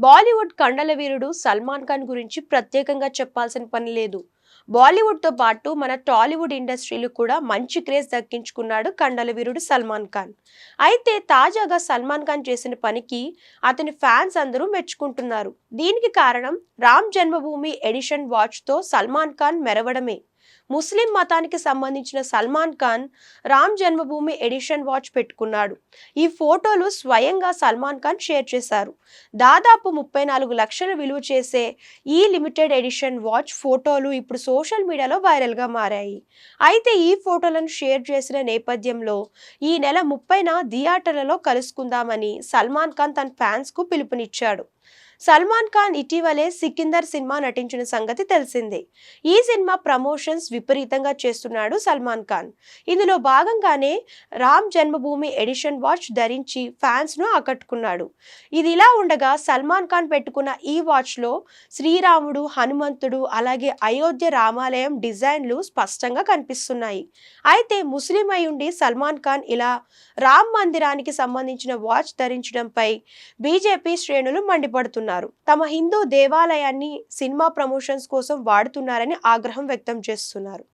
బాలీవుడ్ కండల వీరుడు సల్మాన్ ఖాన్ గురించి ప్రత్యేకంగా చెప్పాల్సిన పని లేదు. బాలీవుడ్తో పాటు మన టాలీవుడ్ ఇండస్ట్రీలో కూడా మంచి క్రేజ్ దక్కించుకున్నాడు కండల వీరుడు సల్మాన్ ఖాన్. అయితే తాజాగా సల్మాన్ ఖాన్ చేసిన పనికి అతని ఫ్యాన్స్ అందరూ మెచ్చుకుంటున్నారు. దీనికి కారణం రామ్ జన్మభూమి ఎడిషన్ వాచ్తో సల్మాన్ ఖాన్ మెరవడమే. ముస్లిం మతానికి సంబంధించిన సల్మాన్ ఖాన్ రామ్ జన్మభూమి ఎడిషన్ వాచ్ పెట్టుకున్నాడు. ఈ ఫోటోలు స్వయంగా సల్మాన్ ఖాన్ షేర్ చేశారు. దాదాపు 34 లక్షలు విలువ చేసే ఈ లిమిటెడ్ ఎడిషన్ వాచ్ ఫోటోలు ఇప్పుడు సోషల్ మీడియాలో వైరల్గా మారాయి. అయితే ఈ ఫోటోలను షేర్ చేసిన నేపథ్యంలో ఈ నెల 30న థియేటర్లలో కలుసుకుందామని సల్మాన్ ఖాన్ తన ఫ్యాన్స్కు పిలుపునిచ్చాడు. సల్మాన్ ఖాన్ ఇటీవలే సికిందర్ సినిమా నటించిన సంగతి తెలిసిందే. ఈ సినిమా ప్రమోషన్స్ విపరీతంగా చేస్తున్నాడు సల్మాన్ ఖాన్. ఇందులో భాగంగానే రామ్ జన్మభూమి ఎడిషన్ వాచ్ ధరించి ఫ్యాన్స్ ను ఆకట్టుకున్నాడు. ఇది ఇలా ఉండగా సల్మాన్ ఖాన్ పెట్టుకున్న ఈ వాచ్ లో శ్రీరాముడు, హనుమంతుడు, అలాగే అయోధ్య రామాలయం డిజైన్లు స్పష్టంగా కనిపిస్తున్నాయి. అయితే ముస్లిం అయ్యుండి సల్మాన్ ఖాన్ ఇలా రామ్ మందిరానికి సంబంధించిన వాచ్ ధరించడంపై బీజేపీ శ్రేణులు మండిపడుతున్నారు. తమ హిందూ దేవాలయాన్ని సినిమా ప్రమోషన్స్ కోసం వాడుతున్నారని ఆగ్రహం వ్యక్తం చేస్తున్నారు.